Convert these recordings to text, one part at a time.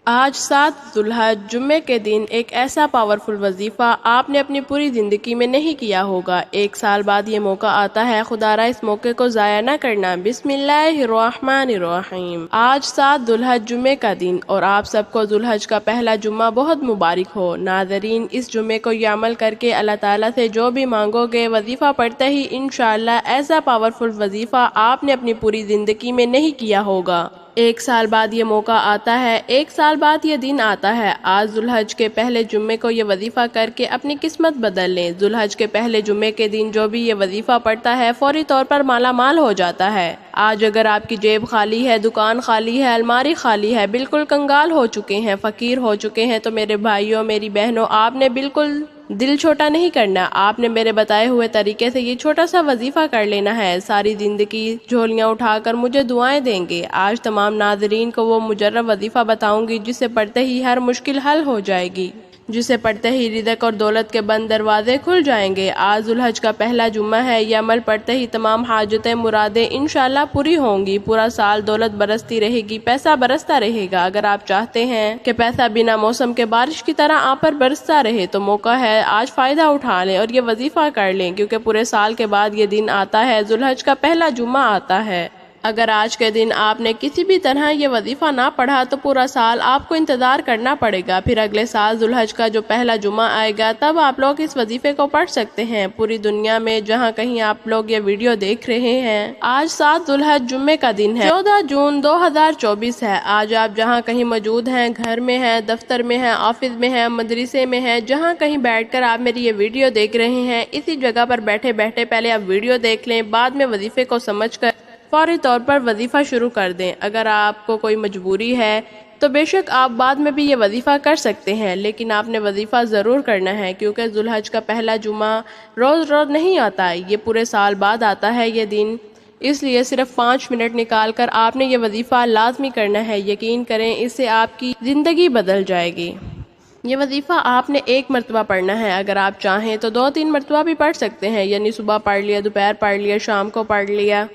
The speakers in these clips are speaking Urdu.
آج 7 ذوالحج جمعے کے دن ایک ایسا پاورفل وظیفہ آپ نے اپنی پوری زندگی میں نہیں کیا ہوگا۔ 1 سال بعد یہ موقع آتا ہے، خدا را اس موقع کو ضائع نہ کرنا۔ بسم اللہ الرحمن الرحیم۔ آج 7 ذوالحج جمعے کا دن اور آپ سب کو ذوالحج کا پہلا جمعہ بہت مبارک ہو۔ ناظرین، اس جمعے کو یہ عمل کر کے اللہ تعالیٰ سے جو بھی مانگو گے، وظیفہ پڑھتے ہی انشاءاللہ ایسا پاورفل وظیفہ آپ نے اپنی پوری زندگی میں نہیں کیا ہوگا۔ 1 سال بعد یہ موقع آتا ہے، 1 سال بعد یہ دن آتا ہے۔ آج ذوالحج کے پہلے جمعے کو یہ وظیفہ کر کے اپنی قسمت بدل لیں۔ ذوالحج کے پہلے جمعے کے دن جو بھی یہ وظیفہ پڑھتا ہے فوری طور پر مالا مال ہو جاتا ہے۔ آج اگر آپ کی جیب خالی ہے، دکان خالی ہے، الماری خالی ہے، بالکل کنگال ہو چکے ہیں، فقیر ہو چکے ہیں، تو میرے بھائیوں، میری بہنوں، آپ نے بالکل دل چھوٹا نہیں کرنا۔ آپ نے میرے بتائے ہوئے طریقے سے یہ چھوٹا سا وظیفہ کر لینا ہے۔ ساری زندگی جھولیاں اٹھا کر مجھے دعائیں دیں گے۔ آج تمام ناظرین کو وہ مجرب وظیفہ بتاؤں گی جسے پڑھتے ہی ہر مشکل حل ہو جائے گی، جسے پڑھتے ہی رزق اور دولت کے بند دروازے کھل جائیں گے۔ آج ذوالحج کا پہلا جمعہ ہے، یہ عمل پڑھتے ہی تمام حاجتیں، مرادیں انشاءاللہ پوری ہوں گی۔ پورا سال دولت برستی رہے گی، پیسہ برستا رہے گا۔ اگر آپ چاہتے ہیں کہ پیسہ بنا موسم کے بارش کی طرح آپ پر برستا رہے تو موقع ہے، آج فائدہ اٹھا لیں اور یہ وظیفہ کر لیں، کیونکہ پورے سال کے بعد یہ دن آتا ہے، ذوالحج کا پہلا جمعہ آتا ہے۔ اگر آج کے دن آپ نے کسی بھی طرح یہ وظیفہ نہ پڑھا تو پورا سال آپ کو انتظار کرنا پڑے گا۔ پھر اگلے سال ذوالحج کا جو پہلا جمعہ آئے گا تب آپ لوگ اس وظیفے کو پڑھ سکتے ہیں۔ پوری دنیا میں جہاں کہیں آپ لوگ یہ ویڈیو دیکھ رہے ہیں، آج 7 ذوالحج جمعے کا دن ہے، 14 جون 2024 ہے۔ آج آپ جہاں کہیں موجود ہیں، گھر میں ہیں، دفتر میں ہیں، آفس میں ہیں، مدرسے میں ہیں، جہاں کہیں بیٹھ کر آپ میری یہ ویڈیو دیکھ رہے ہیں، اسی جگہ پر بیٹھے بیٹھے پہلے آپ ویڈیو دیکھ لیں، بعد میں وظیفے کو سمجھ کر فوری طور پر وظیفہ شروع کر دیں۔ اگر آپ کو کوئی مجبوری ہے تو بے شک آپ بعد میں بھی یہ وظیفہ کر سکتے ہیں، لیکن آپ نے وظیفہ ضرور کرنا ہے، کیونکہ ذوالحج کا پہلا جمعہ روز روز نہیں آتا، یہ پورے سال بعد آتا ہے یہ دن۔ اس لیے صرف 5 منٹ نکال کر آپ نے یہ وظیفہ لازمی کرنا ہے۔ یقین کریں، اس سے آپ کی زندگی بدل جائے گی۔ یہ وظیفہ آپ نے 1 مرتبہ پڑھنا ہے، اگر آپ چاہیں تو 2-3 مرتبہ بھی پڑھ سکتے ہیں، یعنی صبح پڑھ لیا، دوپہر پڑھ لیا، شام کو پڑھ لیا۔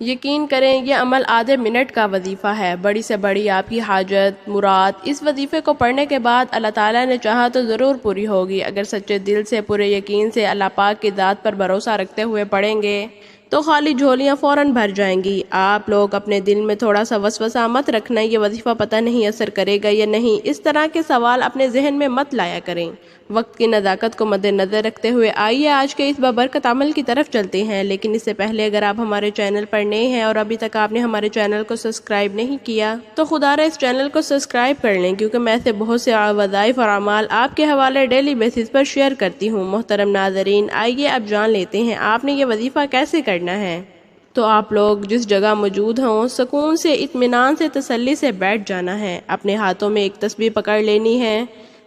یقین کریں، یہ عمل آدھے منٹ کا وظیفہ ہے۔ بڑی سے بڑی آپ کی حاجت، مراد اس وظیفے کو پڑھنے کے بعد اللہ تعالیٰ نے چاہا تو ضرور پوری ہوگی۔ اگر سچے دل سے، پورے یقین سے اللہ پاک کی ذات پر بھروسہ رکھتے ہوئے پڑھیں گے تو خالی جھولیاں فوراً بھر جائیں گی۔ آپ لوگ اپنے دل میں تھوڑا سا وسوسہ مت رکھنا، یہ وظیفہ پتہ نہیں اثر کرے گا یا نہیں، اس طرح کے سوال اپنے ذہن میں مت لایا کریں۔ وقت کی نزاکت کو مد نظر رکھتے ہوئے آئیے آج کے اس بابرکت عمل کی طرف چلتے ہیں، لیکن اس سے پہلے اگر آپ ہمارے چینل پر نئے ہیں اور ابھی تک آپ نے ہمارے چینل کو سبسکرائب نہیں کیا تو خدا را اس چینل کو سبسکرائب کر لیں، کیونکہ میں ایسے بہت سے وظائف اور اعمال آپ کے حوالے ڈیلی بیسس پر شیئر کرتی ہوں۔ محترم ناظرین، آئیے اب جان لیتے ہیں آپ نے یہ وظیفہ کیسے کرنا ہے۔ تو آپ لوگ جس جگہ موجود ہوں، سکون سے، اطمینان سے، تسلی سے بیٹھ جانا ہے۔ اپنے ہاتھوں میں ایک تسبیح پکڑ لینی ہے۔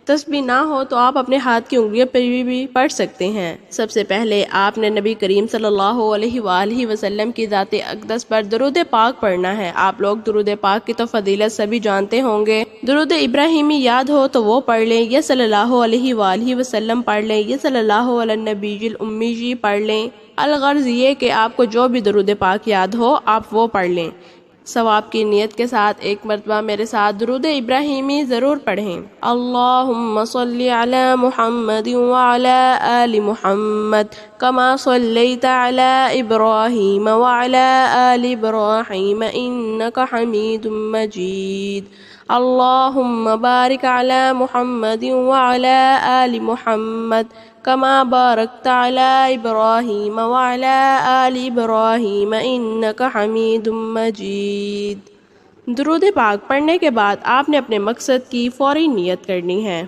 تسبیح نہ ہو تو آپ اپنے ہاتھ کی انگلیوں پر بھی پڑھ سکتے ہیں۔ سب سے پہلے آپ نے نبی کریم صلی اللہ علیہ وآلہ وسلم کی ذات اقدس پر درود پاک پڑھنا ہے۔ آپ لوگ درود پاک کی تو فضیلت سبھی جانتے ہوں گے۔ درود ابراہیمی یاد ہو تو وہ پڑھ لیں، یا صلی اللہ علیہ وآلہ وسلم پڑھ لیں، یا صلی اللہ علی النبی الامی جی پڑھ لیں۔ الغرض یہ کہ آپ کو جو بھی درود پاک یاد ہو آپ وہ پڑھ لیں۔ ثواب کی نیت کے ساتھ 1 مرتبہ میرے ساتھ درود ابراہیمی ضرور پڑھیں۔ اللہم صلی علی محمد وعلی آل محمد کما صلیت علی ابراہیم وعلی آل ابراہیم انک حمید مجید۔ اللہم بارک علی محمد وعلی آل محمد کما بارکت علی ابراہیم وعلی آل ابراہیم انک حمید مجید۔ درود پاک پڑھنے کے بعد آپ نے اپنے مقصد کی فوری نیت کرنی ہے۔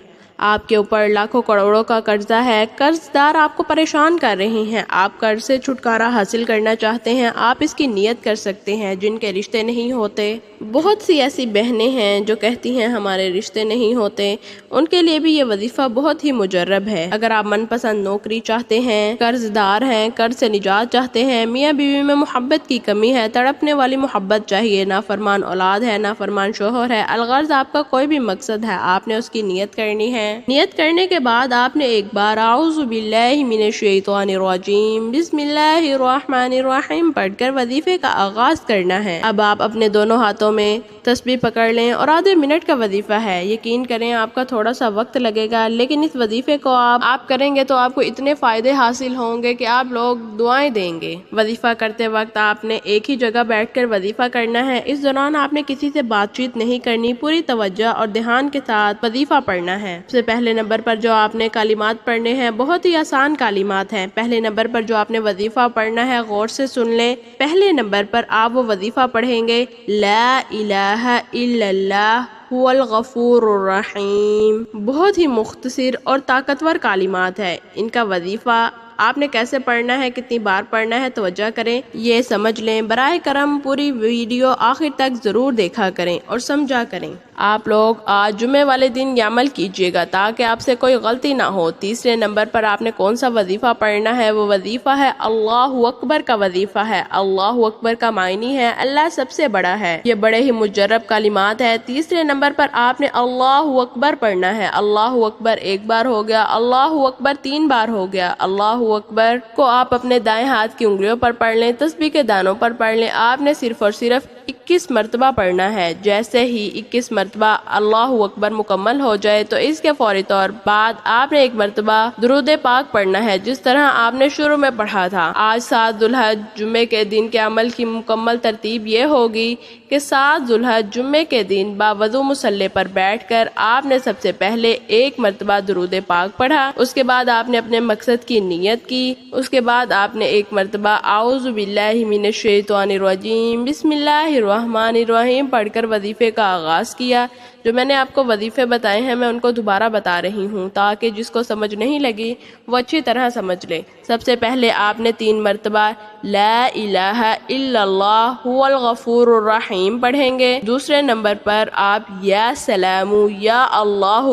آپ کے اوپر لاکھوں کروڑوں کا قرضہ ہے، قرض دار آپ کو پریشان کر رہے ہیں، آپ قرض سے چھٹکارا حاصل کرنا چاہتے ہیں، آپ اس کی نیت کر سکتے ہیں۔ جن کے رشتے نہیں ہوتے، بہت سی ایسی بہنیں ہیں جو کہتی ہیں ہمارے رشتے نہیں ہوتے، ان کے لیے بھی یہ وظیفہ بہت ہی مجرب ہے۔ اگر آپ من پسند نوکری چاہتے ہیں، قرض دار ہیں، قرض سے نجات چاہتے ہیں، میاں بیوی میں محبت کی کمی ہے، تڑپنے والی محبت چاہیے، نافرمان اولاد ہے، نافرمان شوہر ہے، الغرض آپ کا کوئی بھی مقصد ہے، آپ نے اس کی نیت کرنی ہے۔ نیت کرنے کے بعد آپ نے ایک بار اعوذ باللہ من الشیطان الرجیم بسم اللہ الرحمن الرحیم پڑھ کر وظیفے کا آغاز کرنا ہے۔ اب آپ اپنے دونوں ہاتھوں میں تسبیح پکڑ لیں اور آدھے منٹ کا وظیفہ ہے۔ یقین کریں آپ کا تھوڑا سا وقت لگے گا، لیکن اس وظیفے کو آپ کریں گے تو آپ کو اتنے فائدے حاصل ہوں گے کہ آپ لوگ دعائیں دیں گے۔ وظیفہ کرتے وقت آپ نے ایک ہی جگہ بیٹھ کر وظیفہ کرنا ہے۔ اس دوران آپ نے کسی سے بات چیت نہیں کرنی، پوری توجہ اور دھیان کے ساتھ وظیفہ پڑھنا ہے۔ سب سے پہلے نمبر پر جو آپ نے کلمات پڑھنے ہیں بہت ہی آسان کلمات ہیں۔ پہلے نمبر پر جو آپ نے وظیفہ پڑھنا ہے غور سے سن لیں۔ پہلے نمبر پر آپ وہ وظیفہ پڑھیں گے، لا الہ الا اللہ هو الغفور الرحیم۔ بہت ہی مختصر اور طاقتور کلمات ہے۔ ان کا وظیفہ آپ نے کیسے پڑھنا ہے، کتنی بار پڑھنا ہے، توجہ کریں، یہ سمجھ لیں۔ براہ کرم پوری ویڈیو آخر تک ضرور دیکھا کریں اور سمجھا کریں۔ آپ لوگ آج جمعے والے دن یہ عمل کیجیے گا تاکہ آپ سے کوئی غلطی نہ ہو۔ تیسرے نمبر پر آپ نے کون سا وظیفہ پڑھنا ہے؟ وہ وظیفہ ہے اللہ اکبر کا وظیفہ ہے۔ اللہ اکبر کا معنی ہے اللہ سب سے بڑا ہے۔ یہ بڑے ہی مجرب کلمات ہے۔ تیسرے نمبر پر آپ نے اللہ اکبر پڑھنا ہے۔ اللہ اکبر ایک بار ہو گیا، اللہ اکبر 3 بار ہو گیا۔ اللہ اکبر کو آپ اپنے دائیں ہاتھ کی انگلیوں پر پڑھ لیں، تسبیح کے دانوں پر پڑھ لیں۔ آپ نے صرف اور صرف 21 مرتبہ پڑھنا ہے۔ جیسے ہی 21 مرتبہ اللہ اکبر مکمل ہو جائے تو اس کے فوری طور بعد آپ نے ایک مرتبہ درود پاک پڑھنا ہے، جس طرح آپ نے شروع میں پڑھا تھا۔ آج 7 ذو الحج جمعے کے دن کے عمل کی مکمل ترتیب یہ ہوگی کہ 7 ذو الحج جمعے کے دن باوضو مصلی پر بیٹھ کر آپ نے سب سے پہلے ایک مرتبہ درود پاک پڑھا، اس کے بعد آپ نے اپنے مقصد کی نیت کی، اس کے بعد آپ نے ایک مرتبہ اعوذ باللہ من الشیطان الرجیم بسم اللہ الرحمن الرحیم پڑھ کر وظیفے کا آغاز کیا۔ جو میں نے آپ کو وظیفے بتائے ہیں میں ان کو دوبارہ بتا رہی ہوں تاکہ جس کو سمجھ نہیں لگی وہ اچھی طرح سمجھ لے۔ سب سے پہلے آپ نے 3 مرتبہ لا الہ الا اللہ هو الغفور الرحیم پڑھیں گے۔ دوسرے نمبر پر آپ یا سلام یا اللہ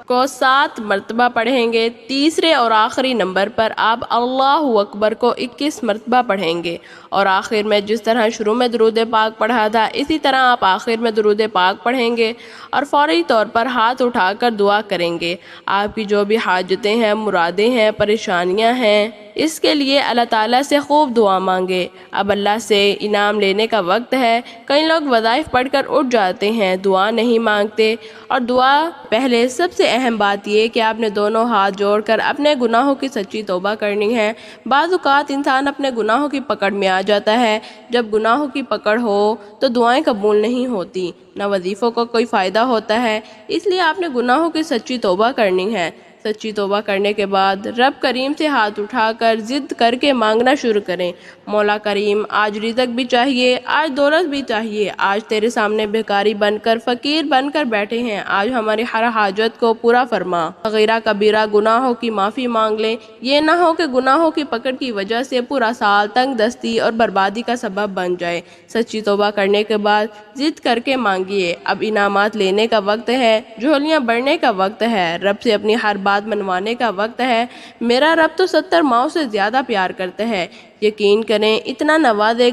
کو 7 مرتبہ پڑھیں گے۔ تیسرے اور آخری نمبر پر آپ اللہ اکبر کو 21 مرتبہ پڑھیں گے، اور آخر میں جس طرح شروع میں درود پاک پڑھا تھا اسی طرح آپ آخر میں درود پاک پڑھیں گے اور فوری طور پر ہاتھ اٹھا کر دعا کریں گے۔ آپ کی جو بھی حاجتیں ہیں، مرادیں ہیں، پریشانیاں ہیں، اس کے لیے اللہ تعالیٰ سے خوب دعا مانگے۔ اب اللہ سے انعام لینے کا وقت ہے۔ کئی لوگ وظائف پڑھ کر اٹھ جاتے ہیں، دعا نہیں مانگتے، اور دعا پہلے سب سے اہم بات یہ کہ آپ نے دونوں ہاتھ جوڑ کر اپنے گناہوں کی سچی توبہ کرنی ہے۔ بعض اوقات انسان اپنے گناہوں کی پکڑ میں آ جاتا ہے۔ جب گناہوں کی پکڑ ہو تو دعائیں قبول نہیں ہوتی، نہ وظیفوں کو کوئی فائدہ ہوتا ہے۔ اس لیے آپ نے گناہوں کی سچی توبہ کرنی ہے۔ سچی توبہ کرنے کے بعد رب کریم سے ہاتھ اٹھا کر ضد کر کے مانگنا شروع کریں، مولا کریم آج رزق بھی چاہیے، آج دولت بھی چاہیے، آج تیرے سامنے بھکاری بن کر، فقیر بن کر بیٹھے ہیں، آج ہماری ہر حاجت کو پورا فرما۔ صغیرہ کبیرہ گناہوں کی معافی مانگ لیں، یہ نہ ہو کہ گناہوں کی پکڑ کی وجہ سے پورا سال تنگ دستی اور بربادی کا سبب بن جائے۔ سچی توبہ کرنے کے بعد ضد کر کے مانگیے۔ اب انعامات لینے کا وقت ہے، جھولیاں بڑھنے کا وقت ہے، رب سے اپنی ہر بات منوانے کا وقت ہے۔ میرا رب تو 70 ماؤں سے زیادہ پیار کرتا ہے۔ یقین کریں اتنا نوازے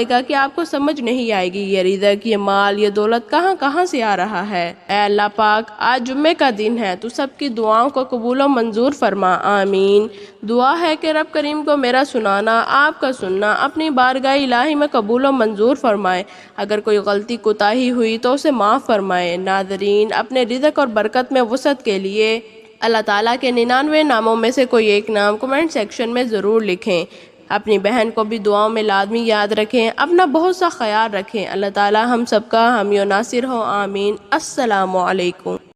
گا کہ آپ کو سمجھ نہیں آئے گی یہ رزق، یہ مال، یہ دولت کہاں سے آ رہا ہے۔ اے اللہ پاک آج جمعے کا دن ہے، تو سب کی دعاؤں کو قبول و منظور فرما، آمین۔ دعا ہے کہ رب کریم کو میرا سنانا، آپ کا سننا اپنی بارگاہ الہی میں قبول و منظور فرمائے۔ اگر کوئی غلطی کوتاہی ہوئی تو اسے معاف فرمائے۔ ناظرین اپنے رزق اور برکت میں وسعت کے لیے اللہ تعالیٰ کے 99 ناموں میں سے کوئی ایک نام کمنٹ سیکشن میں ضرور لکھیں۔ اپنی بہن کو بھی دعاؤں میں لازمی یاد رکھیں، اپنا بہت سا خیال رکھیں۔ اللہ تعالیٰ ہم سب کا حامی و ناصر ہو، آمین۔ السلام علیکم۔